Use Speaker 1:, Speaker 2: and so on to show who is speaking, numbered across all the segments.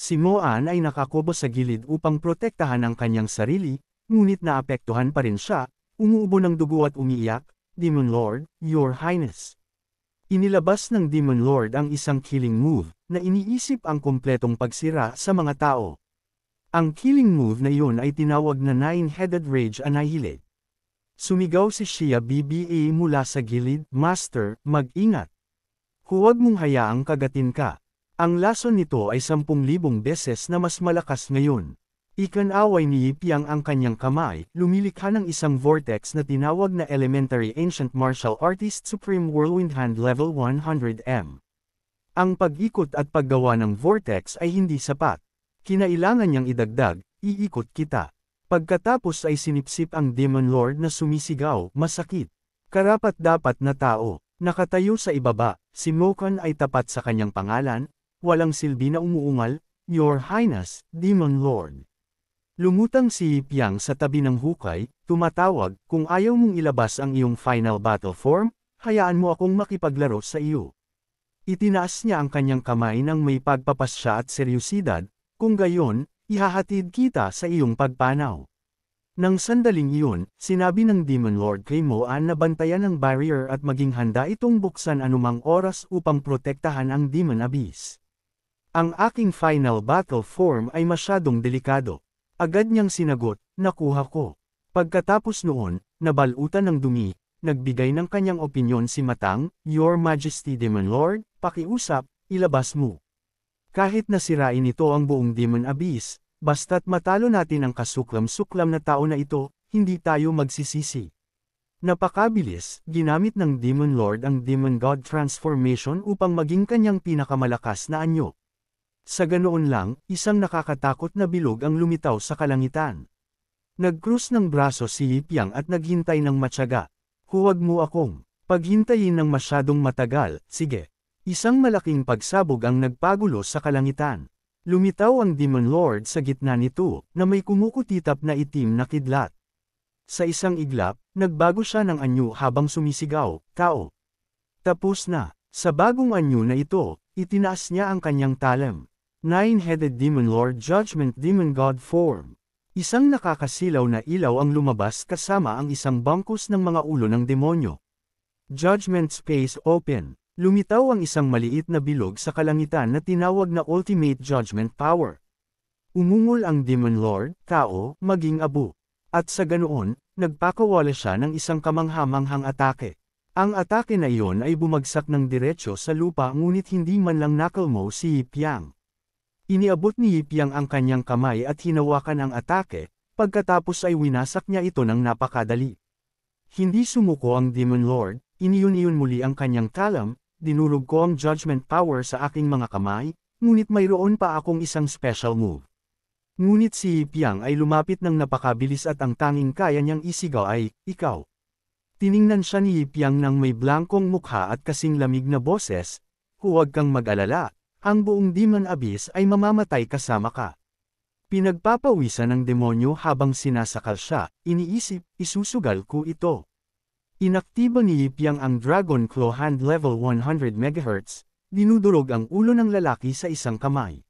Speaker 1: Si Moan ay nakakubo sa gilid upang protektahan ang kanyang sarili, ngunit naapektuhan pa rin siya, umuubo ng dugo at umiiyak, Demon Lord, Your Highness. Inilabas ng Demon Lord ang isang killing move, na iniisip ang kumpletong pagsira sa mga tao. Ang killing move na iyon ay tinawag na Nine-Headed Rage Annihilate. Sumigaw si Shia BBA mula sa gilid, Master, mag-ingat. Huwag mong hayaang kagatin ka. Ang lason nito ay 10,000 beses na mas malakas ngayon. Ikanaway ni Yipiang ang kanyang kamay, lumilikha ng isang vortex na tinawag na Elementary Ancient Martial Artist Supreme Whirlwind Hand Level 100M. Ang pag-ikot at paggawa ng vortex ay hindi sapat. Kinailangan niyang idagdag, iikot kita. Pagkatapos ay sinipsip ang Demon Lord na sumisigaw, masakit. Karapat-dapat na tao. Nakatayo sa ibaba, si Mokan ay tapat sa kanyang pangalan, walang silbi na umuungal, Your Highness, Demon Lord. Lumutang si Yipiang sa tabi ng hukay, tumatawag, kung ayaw mong ilabas ang iyong final battle form, hayaan mo akong makipaglaro sa iyo. Itinaas niya ang kanyang kamay nang may pagpapasya at seryosidad, kung gayon, ihahatid kita sa iyong pagpanaw. Nang sandaling iyon, sinabi ng Demon Lord kay Moan na bantayan ang barrier at maging handa itong buksan anumang oras upang protektahan ang Demon Abyss. Ang aking final battle form ay masyadong delikado. Agad niyang sinagot, nakuha ko. Pagkatapos noon, nabalutan ng dumi, nagbigay ng kanyang opinyon si Matang, Your Majesty Demon Lord, pakiusap, ilabas mo. Kahit nasirain ito ang buong Demon Abyss, basta't matalo natin ang kasuklam-suklam na tao na ito, hindi tayo magsisisi. Napakabilis, ginamit ng Demon Lord ang Demon God Transformation upang maging kanyang pinakamalakas na anyo. Sa ganoon lang, isang nakakatakot na bilog ang lumitaw sa kalangitan. Nag-cross ng braso si Yipiang at naghintay ng matyaga. Huwag mo akong paghintayin ng masyadong matagal, sige. Isang malaking pagsabog ang nagpagulo sa kalangitan. Lumitaw ang Demon Lord sa gitna nito, na may kumukutitap na itim na kidlat. Sa isang iglap, nagbago siya ng anyo habang sumisigaw, tao. Tapos na. Sa bagong anyo na ito, itinaas niya ang kanyang talam. Nine-Headed Demon Lord Judgment Demon God Form. Isang nakakasilaw na ilaw ang lumabas kasama ang isang bangkus ng mga ulo ng demonyo. Judgment Space Open. Lumitaw ang isang maliit na bilog sa kalangitan na tinawag na Ultimate Judgment Power. Umungol ang Demon Lord, tao, maging abo. At sa ganoon, nagpakawala siya ng isang kamanghamanghang atake. Ang atake na iyon ay bumagsak ng diretsyo sa lupa ngunit hindi man lang nakalmo si Yipiang. Iniabot ni Yipiang ang kanyang kamay at hinawakan ang atake, pagkatapos ay winasak niya ito ng napakadali. Hindi sumuko ang Demon Lord, iniyon-iyon muli ang kanyang talam, dinurog ko ang judgment power sa aking mga kamay, ngunit mayroon pa akong isang special move. Ngunit si Yipiang ay lumapit ng napakabilis at ang tanging kaya niyang isigaw ay, ikaw. Tiningnan siya ni Yipiang ng may blankong mukha at kasing lamig na boses, huwag kang mag-alala. Ang buong Demon Abyss ay mamamatay kasama ka. Pinagpapawisan ng demonyo habang sinasakal siya, iniisip, isusugal ko ito. Inaktibo ni Yipiang ang Dragon Claw Hand Level 100 MHz, dinudurog ang ulo ng lalaki sa isang kamay.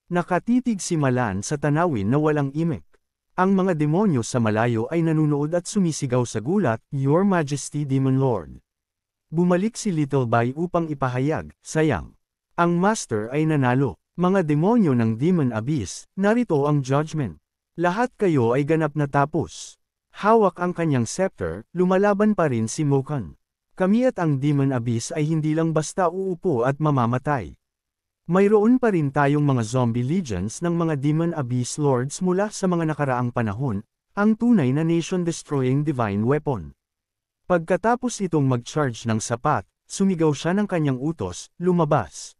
Speaker 1: Nakatitig si Malan sa tanawin na walang imik. Ang mga demonyo sa malayo ay nanunood at sumisigaw sa gulat, Your Majesty Demon Lord. Bumalik si Little Bai upang ipahayag, sayang. Ang Master ay nanalo. Mga demonyo ng Demon Abyss, narito ang judgment. Lahat kayo ay ganap na tapos. Hawak ang kanyang scepter, lumalaban pa rin si Mokan. Kami at ang Demon Abyss ay hindi lang basta uupo at mamamatay. Mayroon pa rin tayong mga zombie legions ng mga Demon Abyss Lords mula sa mga nakaraang panahon, ang tunay na nation-destroying divine weapon. Pagkatapos itong mag-charge ng sapat, sumigaw siya ng kanyang utos, lumabas.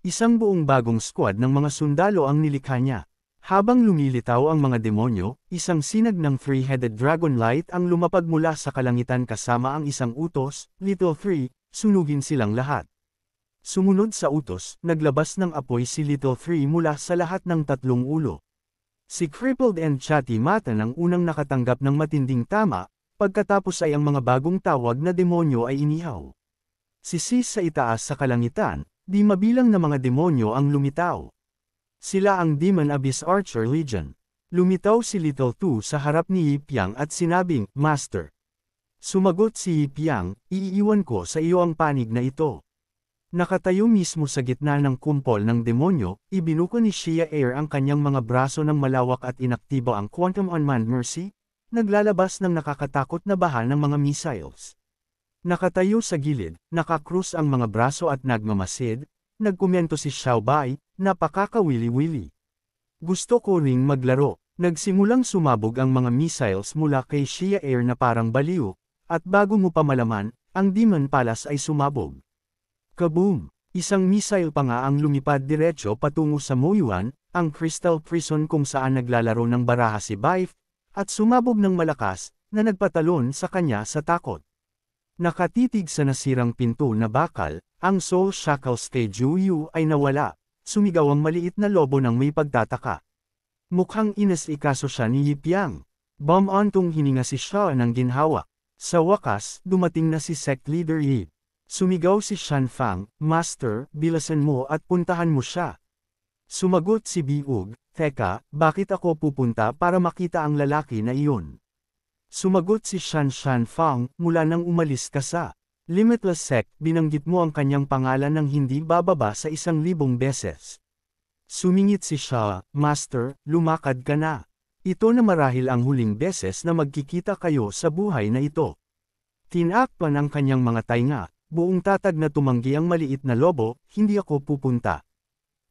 Speaker 1: Isang buong bagong squad ng mga sundalo ang nilikha niya. Habang lumilitaw ang mga demonyo, isang sinag ng three-headed dragon light ang lumapag mula sa kalangitan kasama ang isang utos, Little Three, sunugin silang lahat. Sumunod sa utos, naglabas ng apoy si Little Three mula sa lahat ng tatlong ulo. Si Crippled and Chatty Matan ang unang nakatanggap ng matinding tama, pagkatapos ay ang mga bagong tawag na demonyo ay inihaw. Si Sis sa itaas sa kalangitan, di mabilang na mga demonyo ang lumitaw. Sila ang Demon Abyss Archer Legion. Lumitaw si Little Two sa harap ni Yipyang at sinabing, Master. Sumagot si Yipyang, iiwan ko sa iyo ang panig na ito. Nakatayo mismo sa gitna ng kumpol ng demonyo, ibinuko ni Shia Air ang kanyang mga braso ng malawak at inaktibo ang Quantum Unmanned Mercy, naglalabas ng nakakatakot na baha ng mga missiles. Nakatayo sa gilid, nakakrus ang mga braso at nagmamasid, nagkomento si Xiao Bai, napakakawili-wili. Gusto ko ring maglaro. Nagsimulang sumabog ang mga missiles mula kay Shia Air na parang baliw, at bago mo pa malaman, ang Demon Palace ay sumabog. Kaboom! Isang missile pa nga ang lumipad diretso patungo sa Moyuan, ang Crystal Prison kung saan naglalaro ng baraha si Baif, at sumabog ng malakas, na nagpatalon sa kanya sa takot. Nakatitig sa nasirang pinto na bakal, ang Soul Shackles kay Juyu ay nawala, sumigaw ang maliit na lobo ng may pagtataka. Mukhang inas-ikaso siya ni Yipyang. Bum-ontong hininga si Shaw ng ginhawa. Sa wakas, dumating na si Sect Leader Yip. Sumigaw si Shan Fang, Master, bilasan mo at puntahan mo siya. Sumagot si Biug, Teka, bakit ako pupunta para makita ang lalaki na iyon? Sumagot si Shan Fang, mula nang umalis ka sa Limitless Sect, binanggit mo ang kanyang pangalan ng hindi bababa sa 1,000 beses. Sumingit si Sha, Master, lumakad ka na. Ito na marahil ang huling beses na magkikita kayo sa buhay na ito. Tinakpan ang kanyang mga tainga, buong tatag na tumanggi ang maliit na lobo, hindi ako pupunta.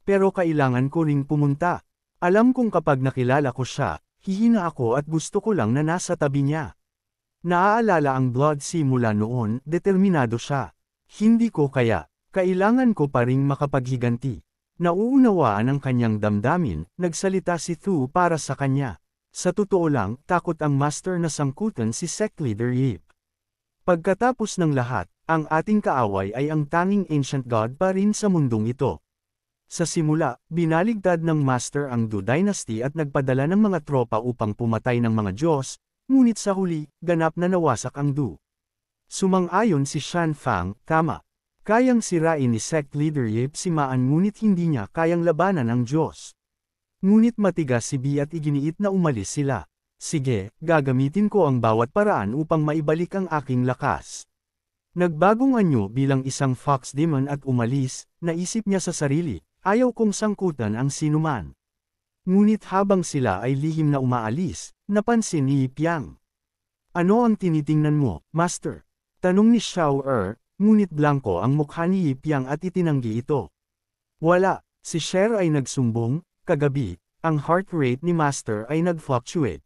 Speaker 1: Pero kailangan ko ring pumunta. Alam kong kapag nakilala ko siya, hihina ako at gusto ko lang na nasa tabi niya. Naaalala ang Blood Sea mula noon, determinado siya. Hindi ko kaya, kailangan ko pa ring makapaghiganti. Nauunawaan ang kanyang damdamin, nagsalita si Thu para sa kanya. Sa totoo lang, takot ang master na sangkutan si Sect Leader Yip. Pagkatapos ng lahat, ang ating kaaway ay ang tanging ancient god pa rin sa mundong ito. Sa simula, binaligtad ng master ang Du Dynasty at nagpadala ng mga tropa upang pumatay ng mga Diyos, ngunit sa huli, ganap na nawasak ang Du. Sumang-ayon si Shan Fang, tama. Kayang sirain ni Sect Leader Yip si Maan ngunit hindi niya kayang labanan ang Diyos. Ngunit matigas si Bi at iginiit na umalis sila. Sige, gagamitin ko ang bawat paraan upang maibalik ang aking lakas. Nagbagong anyo bilang isang fox demon at umalis, naisip niya sa sarili, ayaw kong sangkutan ang sinuman. Ngunit habang sila ay lihim na umaalis, napansin ni Yipyang. Ano ang tinitingnan mo, Master? Tanong ni Xiao Er, ngunit blanko ang mukha ni Yipyang at itinanggi ito. Wala, si Sher ay nagsumbong, kagabi, ang heart rate ni Master ay nag-fluctuate.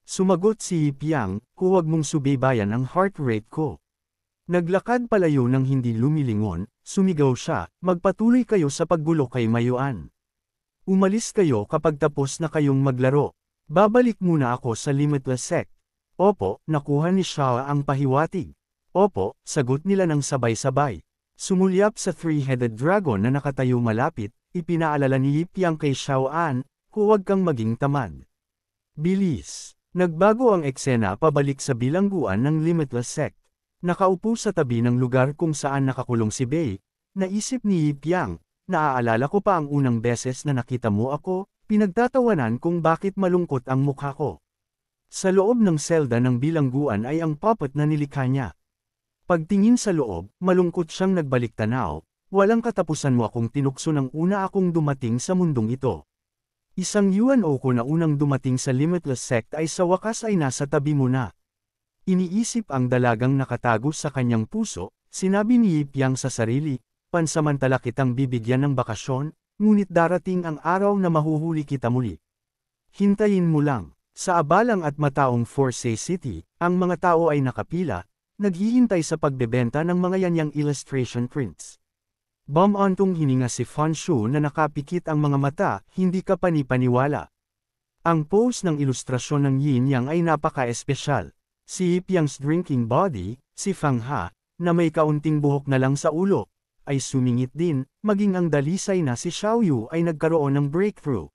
Speaker 1: Sumagot si Yipyang, huwag mong subaybayan ang heart rate ko. Naglakad palayo ng hindi lumilingon, sumigaw siya, magpatuloy kayo sa paggulo kay Mayuan. Umalis kayo kapag tapos na kayong maglaro. Babalik muna ako sa Limitless Sect. Opo, nakuha ni Shao ang pahiwatig. Opo, sagot nila ng sabay-sabay. Sumulyap sa three-headed dragon na nakatayo malapit, ipinaalala ni Yipyang kay Xiao An, huwag kang maging tamad. Bilis. Nagbago ang eksena pabalik sa bilangguan ng Limitless Sect. Nakaupo sa tabi ng lugar kung saan nakakulong si Bei, naisip ni Yipyang, naaalala ko pa ang unang beses na nakita mo ako, pinagtatawanan kung bakit malungkot ang mukha ko. Sa loob ng selda ng bilangguan ay ang puppet na nilikha niya. Pagtingin sa loob, malungkot siyang nagbalik tanaw, walang katapusan mo akong tinukso ng una akong dumating sa mundong ito. Isang yuan o ko na unang dumating sa Limitless Sect ay sa wakas ay nasa tabi mo na. Iniisip ang dalagang nakatago sa kanyang puso, sinabi ni Yipyang sa sarili, pansamantala kitang bibigyan ng bakasyon, ngunit darating ang araw na mahuhuli kita muli. Hintayin mo lang. Sa abalang at mataong Forsay City, ang mga tao ay nakapila, naghihintay sa pagbebenta ng mga yanyang illustration prints. Bum-ontong hininga si Fanshu na nakapikit ang mga mata, hindi ka panipaniwala. Ang pose ng ilustrasyon ng yin-yang ay napaka-espesyal. Si Yipyang's drinking body, si Fang Ha, na may kaunting buhok na lang sa ulo, ay sumingit din, maging ang dalisay na si Xiaoyu ay nagkaroon ng breakthrough.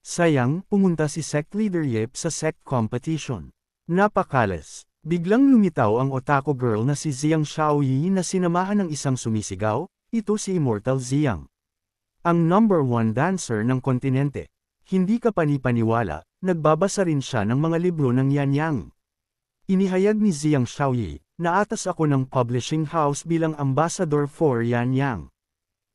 Speaker 1: Sayang, pumunta si Sect Leader Yip sa sect competition. Napakalas. Biglang lumitaw ang otaku girl na si Ziyang Xiaoyi na sinamahan ng isang sumisigaw, ito si Immortal Ziyang. Ang #1 dancer ng kontinente. Hindi ka panipaniwala, nagbabasa rin siya ng mga libro ng Yan Yang. Inihayag ni Jiang Shaoyi, naatas ako ng publishing house bilang ambassador for Yan Yang.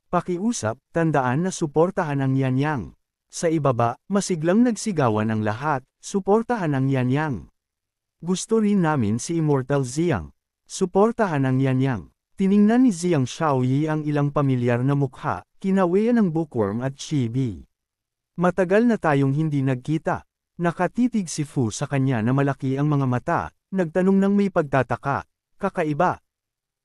Speaker 1: Pakiusap, tandaan na suportahan ang Yan Yang. Sa ibaba, masiglang nagsigawan ang lahat, suportahan ang Yan Yang. Gusto rin namin si Immortal Jiang. Suportahan ang Yan Yang. Tiningnan ni Jiang Shaoyi ang ilang pamilyar na mukha, kinawian ng bookworm at chibi. Matagal na tayong hindi nagkita. Nakatitig si Fu sa kanya na malaki ang mga mata, nagtanong ng may pagtataka, kakaiba.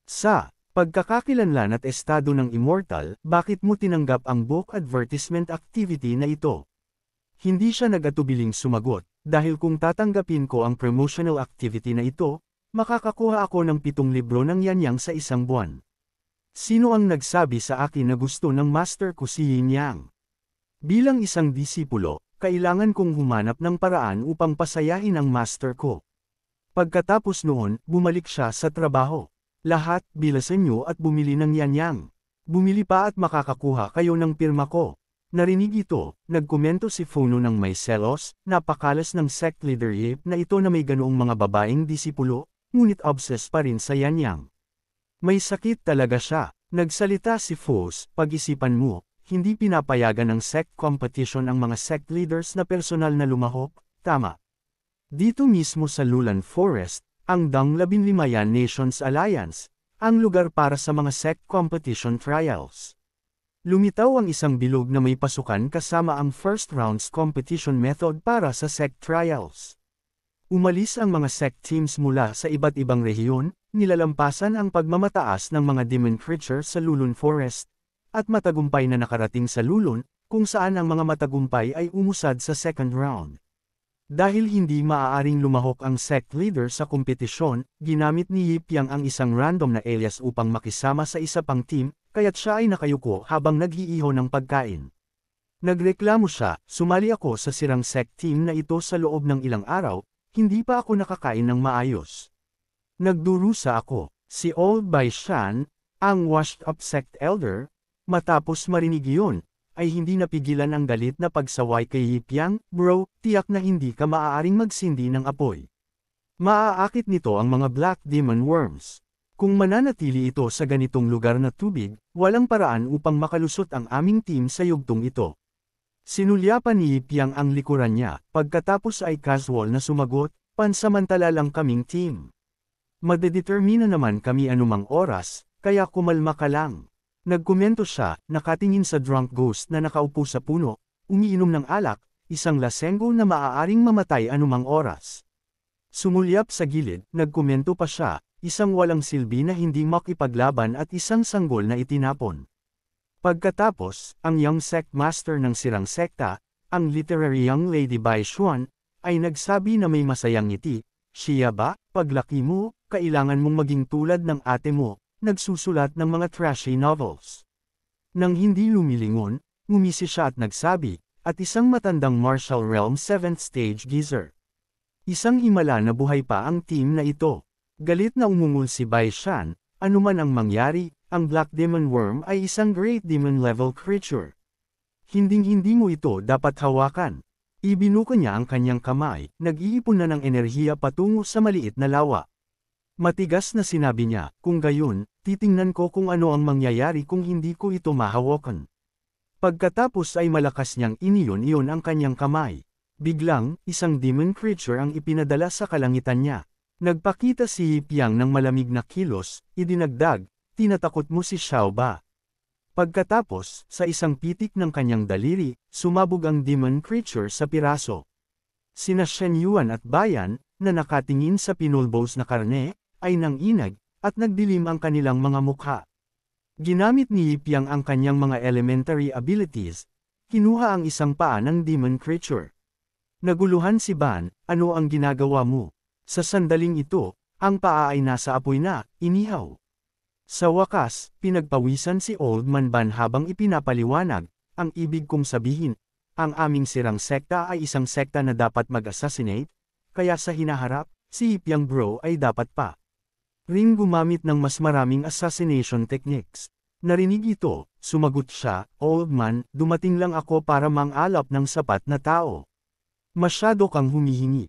Speaker 1: Sa pagkakakilanlan at estado ng Immortal, bakit mo tinanggap ang book advertisement activity na ito? Hindi siya nag-atubiling sumagot, dahil kung tatanggapin ko ang promotional activity na ito, makakakuha ako ng 7 libro ng Yan Yang sa isang buwan. Sino ang nagsabi sa akin na gusto ng master ko si Yin Yang? Bilang isang disipulo, kailangan kong humanap ng paraan upang pasayahin ang master ko. Pagkatapos noon, bumalik siya sa trabaho. Lahat, bilasan niyo at bumili ng Yan Yang. Bumili pa at makakakuha kayo ng pirma ko. Narinig ito, nagkomento si Funo ng may selos, napakalas ng sect leadership na ito na may ganoong mga babaeng disipulo, ngunit obsessed pa rin sa Yan Yang. May sakit talaga siya. Nagsalita si Fos, pag-isipan mo, hindi pinapayagan ng sect competition ang mga sect leaders na personal na lumahok, tama. Dito mismo sa Lulan Forest, ang Dang 15 Yan Nations Alliance, ang lugar para sa mga sect competition trials. Lumitaw ang isang bilog na may pasukan kasama ang first rounds competition method para sa sect trials. Umalis ang mga sect teams mula sa iba't ibang rehiyon, nilalampasan ang pagmamataas ng mga demon creature sa Lulun Forest, at matagumpay na nakarating sa Lulun, kung saan ang mga matagumpay ay umusad sa second round. Dahil hindi maaaring lumahok ang sect leader sa kompetisyon, ginamit ni Yip Yang ang isang random na alias upang makisama sa isa pang team, kaya't siya ay nakayuko habang nag-iiho ng pagkain. Nagreklamo siya, sumali ako sa sirang sect team na ito sa loob ng ilang araw, hindi pa ako nakakain ng maayos. Nagdurusa ako, si Old Bai Shan, ang washed-up sect elder, matapos marinig iyon, ay hindi napigilan ang galit na pagsaway kay Yip Yang, bro, tiyak na hindi ka maaaring magsindi ng apoy. Maaakit nito ang mga black demon worms. Kung mananatili ito sa ganitong lugar na tubig, walang paraan upang makalusot ang aming team sa yugtong ito. Sinulyapan ni Yip Yang ang likuran niya, pagkatapos ay casual na sumagot, pansamantala lang kaming team. Madedetermina naman kami anumang oras, kaya kumalma ka lang. Nagkomento siya, nakatingin sa drunk ghost na nakaupo sa puno, umiinom ng alak, isang lasenggo na maaaring mamatay anumang oras. Sumulyap sa gilid, nagkomento pa siya, isang walang silbi na hindi makipaglaban at isang sanggol na itinapon. Pagkatapos, ang young sect master ng sirang sekta, ang literary young lady Bai Xuan, ay nagsabi na may masayang ngiti, siya ba, paglaki mo, kailangan mong maging tulad ng ate mo, nagsusulat ng mga trashy novels. Nang hindi lumilingon, ngumisi siya at nagsabi, at isang matandang martial realm 7th stage geezer. Isang himala na buhay pa ang team na ito. Galit na umungol si Bai Shan, anuman ang mangyari, ang Black Demon Worm ay isang Great Demon level creature. Hinding-hindi mo ito dapat hawakan. Ibinuka niya ang kanyang kamay, nag-iipon na ng enerhiya patungo sa maliit na lawa. Matigas na sinabi niya, kung gayon, titingnan ko kung ano ang mangyayari kung hindi ko ito mahawakan. Pagkatapos ay malakas niyang iniyon-iyon ang kanyang kamay. Biglang, isang demon creature ang ipinadala sa kalangitan niya. Nagpakita si Yip Yang ng malamig na kilos, idinagdag, tinatakot mo si Xiao ba? Pagkatapos, sa isang pitik ng kanyang daliri, sumabog ang demon creature sa piraso. Sina Shen Yuan at Bayan, na nakatingin sa pinulbos na karne, ay nanginag, at nagdilim ang kanilang mga mukha. Ginamit ni Yip Yang ang kanyang mga elementary abilities, kinuha ang isang paa ng demon creature. Naguluhan si Ban, ano ang ginagawa mo? Sa sandaling ito, ang paa ay nasa apoy na, inihaw. Sa wakas, pinagpawisan si Old Man Ban habang ipinapaliwanag, ang ibig kong sabihin, ang aming sirang sekta ay isang sekta na dapat mag-assassinate, kaya sa hinaharap, si Yip Yang bro ay dapat pa ring gumamit ng mas maraming assassination techniques. Narinig ito, sumagot siya, "Old man, dumating lang ako para mang-alap ng sapat na tao. Masyado kang humihingi.